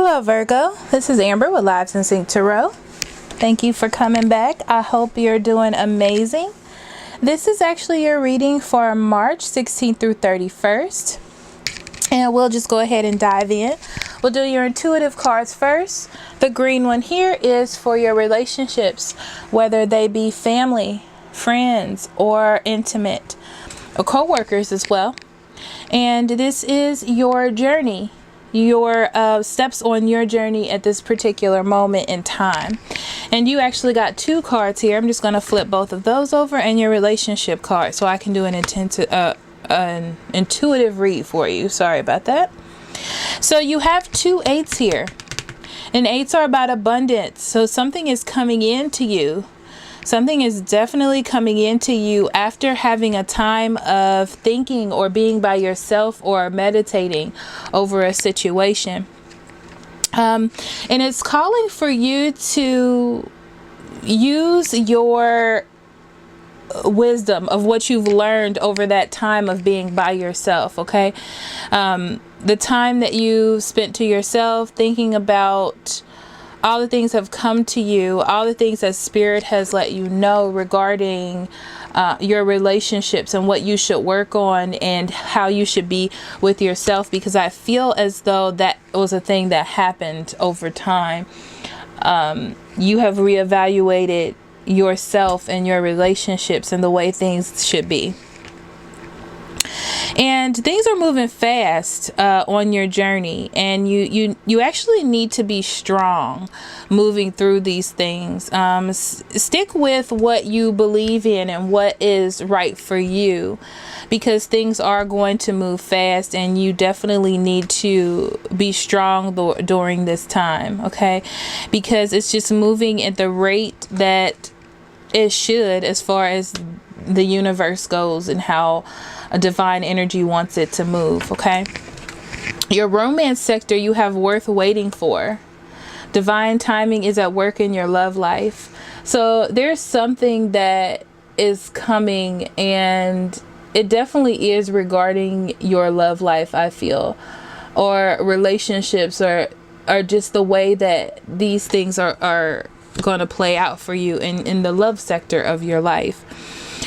Hello Virgo, this is Amber with Lives in Sync Tarot. Thank you for coming back. I hope you're doing amazing. This is actually your reading for March 16th through 31st. And we'll just go ahead and dive in. We'll do your intuitive cards first. The green one here is for your relationships, whether they be family, friends, or intimate, or co-workers as well. And this is your journey, your steps on your journey at this particular moment in time. And you actually got two cards here. I'm just going to flip both of those over, and your relationship card, so I can do an intuitive read for you. Sorry about that. So you have two eights here, and eights are about abundance. So something is coming into you. Something is definitely coming into you after having a time of thinking or being by yourself or meditating over a situation. And it's calling for you to use your wisdom of what you've learned over that time of being by yourself, okay? The time that you spent to yourself, thinking about all the things have come to you, all the things that Spirit has let you know regarding your relationships and what you should work on and how you should be with yourself, because I feel as though that was a thing that happened over time. You have reevaluated yourself and your relationships and the way things should be. And things are moving fast on your journey, and you actually need to be strong moving through these things. Stick with what you believe in and what is right for you, because things are going to move fast, and you definitely need to be strong during this time, okay? Because it's just moving at the rate that it should, as far as the universe goes and how a divine energy wants it to move, okay? Your romance sector, you have worth waiting for. Divine timing is at work in your love life. So there's something that is coming, and it definitely is regarding your love life, I feel, or relationships, or just the way that these things are going to play out for you in the love sector of your life,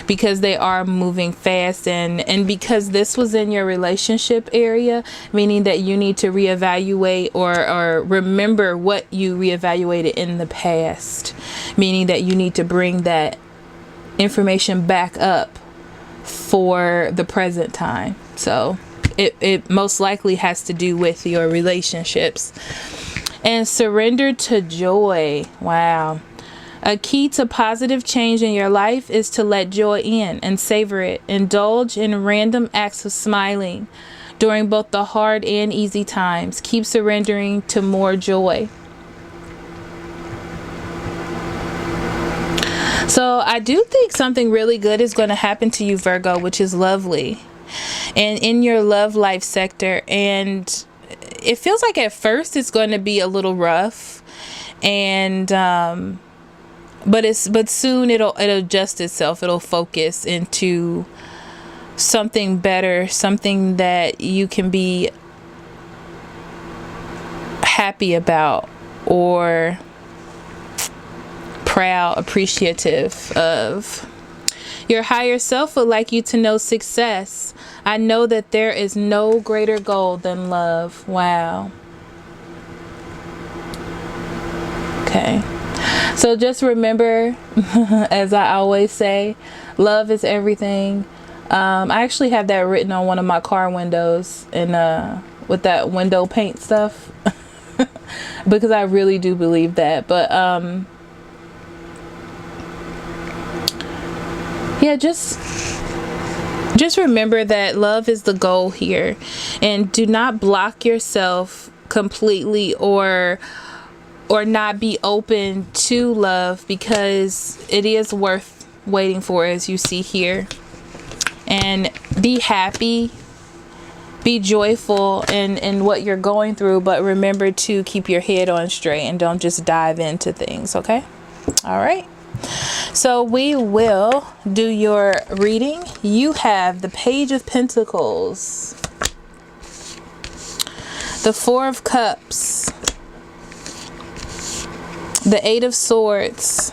because they are moving fast, and because this was in your relationship area, meaning that you need to reevaluate or remember what you reevaluated in the past, meaning that you need to bring that information back up for the present time. So it most likely has to do with your relationships. And surrender to joy. Wow. A key to positive change in your life is to let joy in and savor it. Indulge in random acts of smiling during both the hard and easy times. Keep surrendering to more joy. So I do think something really good is going to happen to you, Virgo, which is lovely. And in your love life sector, and it feels like at first it's going to be a little rough, and but soon it'll adjust itself. It'll focus into something better, something that you can be happy about or proud, appreciative of. Your higher self would like you to know success. I know that there is no greater goal than love. Wow. Okay. So just remember, as I always say, love is everything. I actually have that written on one of my car windows, and with that window paint stuff, because I really do believe that. But yeah, just remember that love is the goal here, and do not block yourself completely or not be open to love, because it is worth waiting for, as you see here. And be happy, be joyful in what you're going through, but remember to keep your head on straight and don't just dive into things, okay? All right. So we will do your reading. You have the Page of Pentacles, the Four of Cups, The Eight of Swords,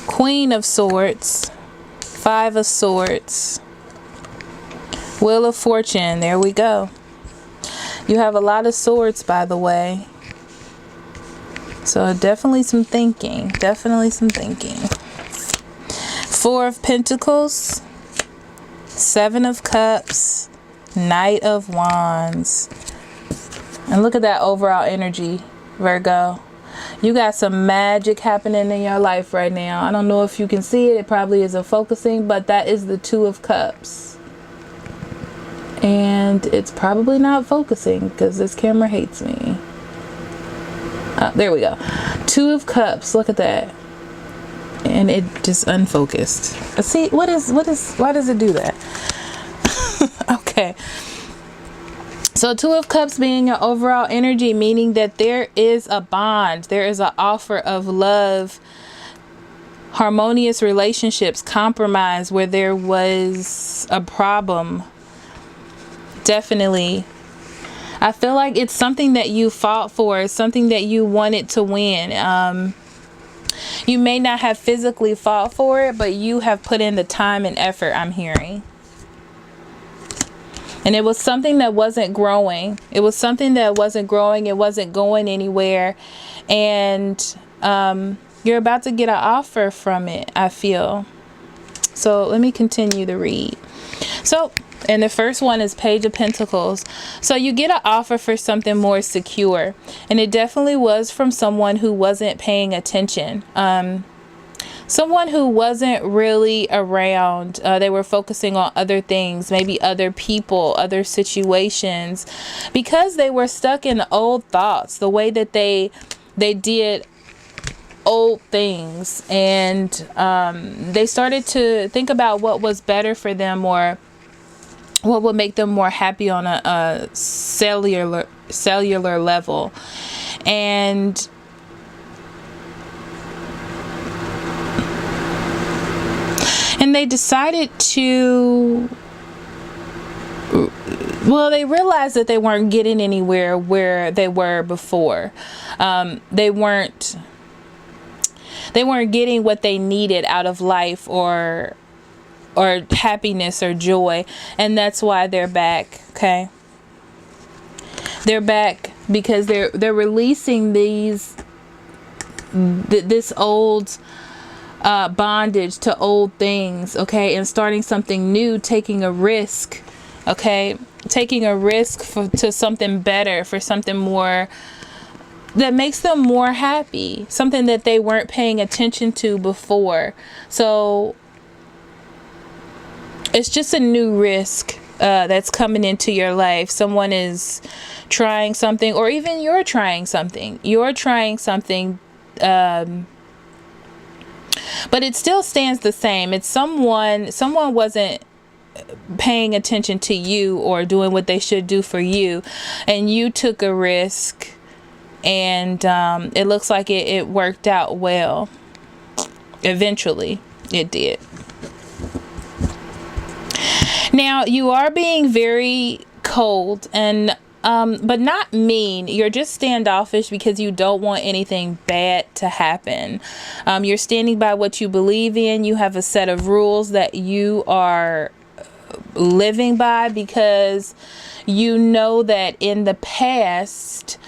Queen of Swords, Five of Swords, Wheel of Fortune. There we go. You have a lot of swords, by the way. So definitely some thinking. Definitely some thinking. Four of Pentacles, Seven of Cups, Knight of Wands. And look at that overall energy, Virgo. You got some magic happening in your life right now. I don't know if you can see it. It probably isn't focusing, but that is the Two of Cups. And it's probably not focusing because this camera hates me. There we go. Two of Cups. Look at that. And it just unfocused. See, why does it do that? Okay. So Two of Cups being your overall energy, meaning that there is a bond. There is an offer of love, harmonious relationships, compromise where there was a problem. Definitely. I feel like it's something that you fought for. It's something that you wanted to win. You may not have physically fought for it, but you have put in the time and effort, I'm hearing. And it was something that wasn't growing. It was something that wasn't growing. It wasn't going anywhere. And you're about to get an offer from it, I feel. So let me continue to read. So, and the first one is Page of Pentacles. So you get an offer for something more secure. And it definitely was from someone who wasn't paying attention. Someone who wasn't really around. They were focusing on other things, maybe other people, other situations, because they were stuck in old thoughts, the way that they did old things. And they started to think about what was better for them, or what would make them more happy on a cellular level. And they decided to, well, they realized that they weren't getting anywhere where they were before. They weren't getting what they needed out of life, or happiness or joy. And that's why they're back. Okay, they're back because they're releasing this old bondage to old things. Okay, and starting something new, taking a risk. Okay, taking a risk to something better, for something more that makes them more happy, something that they weren't paying attention to before. So it's just a new risk that's coming into your life. Someone is trying something, or even you're trying something. But it still stands the same. It's someone wasn't paying attention to you or doing what they should do for you, and you took a risk, and it looks like it worked out well. Eventually it did. Now you are being very cold, and but not mean. You're just standoffish because you don't want anything bad to happen. You're standing by what you believe in. You have a set of rules that you are living by, because you know that in the past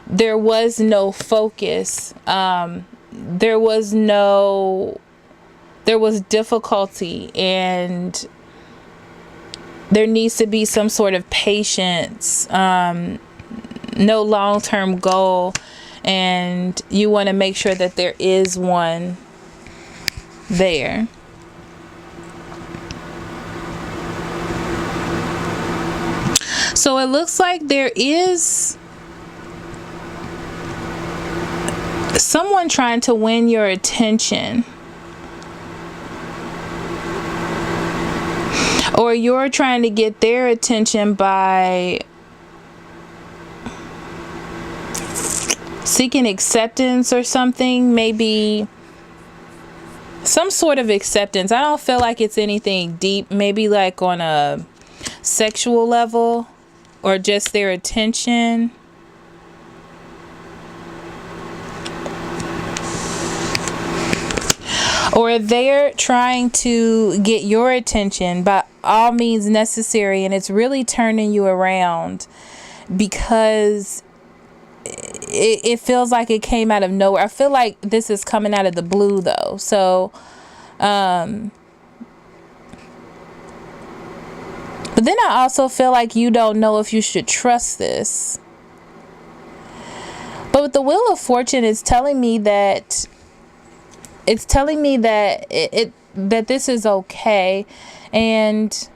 there was no focus. There was difficulty, and there needs to be some sort of patience, no long-term goal, and you want to make sure that there is one there. So it looks like there is someone trying to win your attention, or you're trying to get their attention by seeking acceptance or something. Maybe some sort of acceptance. I don't feel like it's anything deep. Maybe like on a sexual level, or just their attention. or they're trying to get your attention by all means necessary, and it's really turning you around because it feels like it came out of nowhere. I feel like this is coming out of the blue though. So but then I also feel like you don't know if you should trust this. But with the Wheel of Fortune, it's telling me that that this is okay, and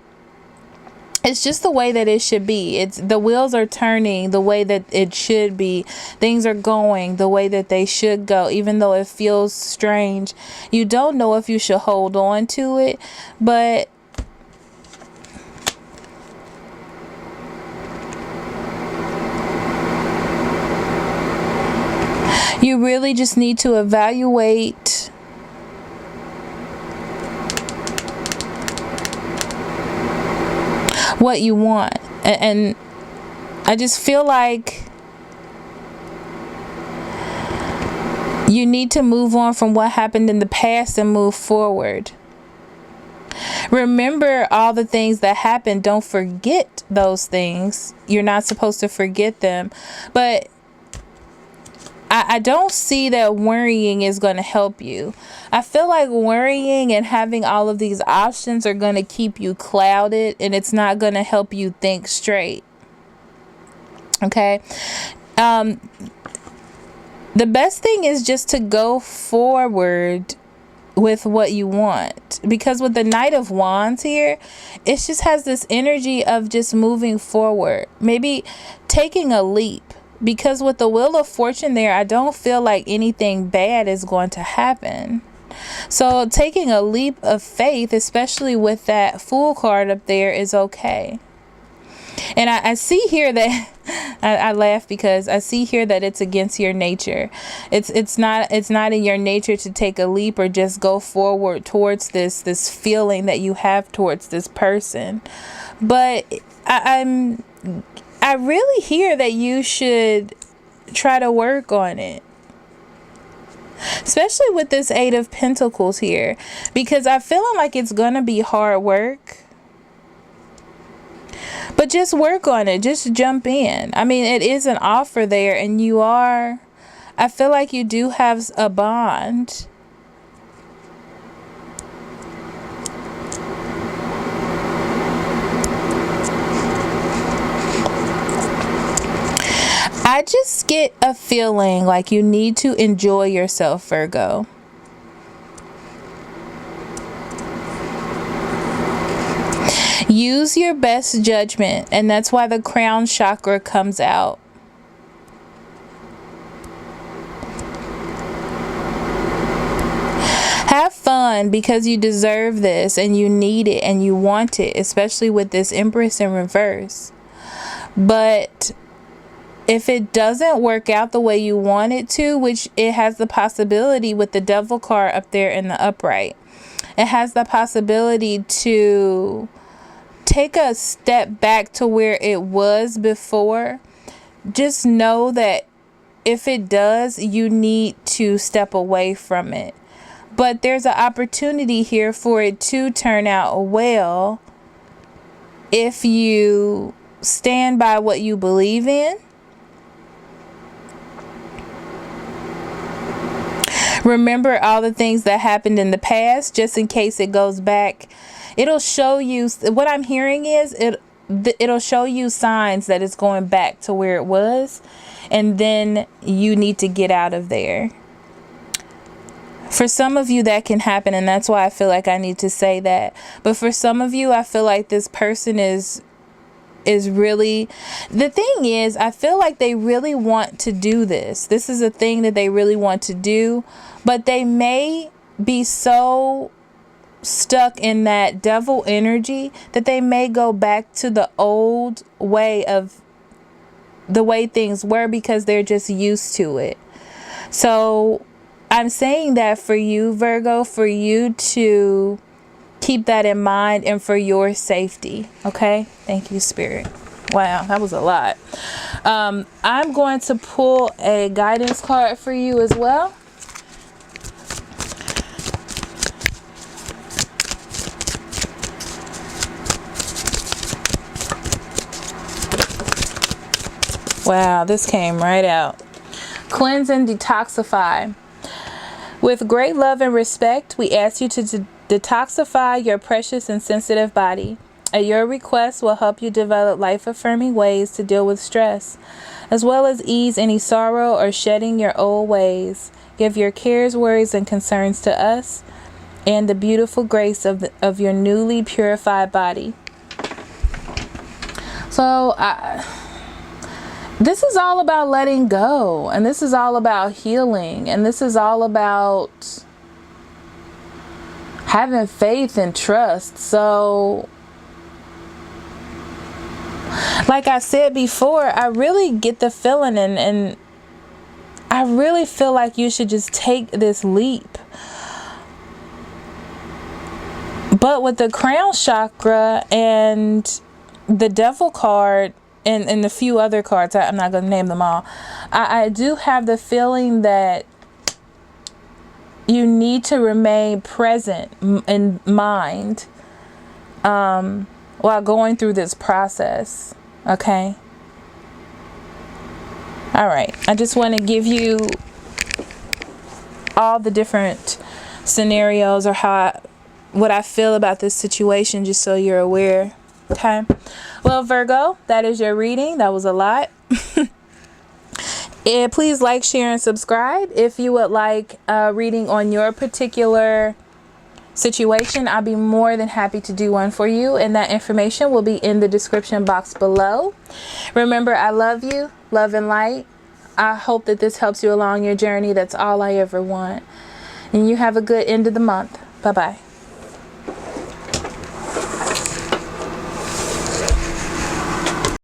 it's just the way that it should be. It's the wheels are turning the way that it should be. Things are going the way that they should go, even though it feels strange. You don't know if you should hold on to it, but you really just need to evaluate what you want. And I just feel like you need to move on from what happened in the past and move forward. Remember all the things that happened. Don't forget those things. You're not supposed to forget them. But I don't see that worrying is going to help you. I feel like worrying and having all of these options are going to keep you clouded, and it's not going to help you think straight. Okay? The best thing is just to go forward with what you want, because with the Knight of Wands here, it just has this energy of just moving forward, maybe taking a leap. Because with the Wheel of Fortune there, I don't feel like anything bad is going to happen. So taking a leap of faith, especially with that Fool card up there, is okay. And I see here that I laugh because I see here that it's against your nature. It's not in your nature to take a leap or just go forward towards this feeling that you have towards this person. But I really hear that you should try to work on it. Especially with this Eight of Pentacles here. Because I'm feeling like it's going to be hard work. But just work on it. Just jump in. I mean, it is an offer there. And I feel like you do have a bond. I just get a feeling like you need to enjoy yourself, Virgo. Use your best judgment, and that's why the crown chakra comes out. Have fun because you deserve this and you need it and you want it, especially with this Empress in reverse. But if it doesn't work out the way you want it to, which it has the possibility with the Devil card up there in the upright, it has the possibility to take a step back to where it was before. Just know that if it does, you need to step away from it. But there's an opportunity here for it to turn out well if you stand by what you believe in. Remember all the things that happened in the past, just in case it goes back. It'll show you, what I'm hearing is, it'll show you signs that it's going back to where it was. And then you need to get out of there. For some of you that can happen, and that's why I feel like I need to say that. But for some of you, I feel like this person is really, the thing is, I feel like they really want to do this. This is a thing that they really want to do, but they may be so stuck in that devil energy that they may go back to the old way of the way things were because they're just used to it. So I'm saying that for you, Virgo, for you to keep that in mind and for your safety. Okay? Thank you, Spirit. Wow, that was a lot. I'm going to pull a guidance card for you as well. Wow, this came right out. Cleanse and detoxify. With great love and respect, we ask you to detoxify your precious and sensitive body. At your request will help you develop life-affirming ways to deal with stress, as well as ease any sorrow or shedding your old ways. Give your cares, worries, and concerns to us and the beautiful grace of your newly purified body. So, this is all about letting go, and this is all about healing, and this is all about having faith and trust. So, like I said before, I really get the feeling, and I really feel like you should just take this leap. But with the crown chakra and the devil card and a few other cards, I'm not going to name them all, I do have the feeling that you need to remain present in mind while going through this process. Okay? All right. I just want to give you all the different scenarios or what I feel about this situation, just so you're aware. Okay? Well, Virgo, that is your reading. That was a lot. And please like, share, and subscribe. If you would like a reading on your particular situation, I'll be more than happy to do one for you, and that information will be in the description box below. Remember, I love you, love and light. I hope that this helps you along your journey. That's all I ever want. And you have a good end of the month. Bye-bye.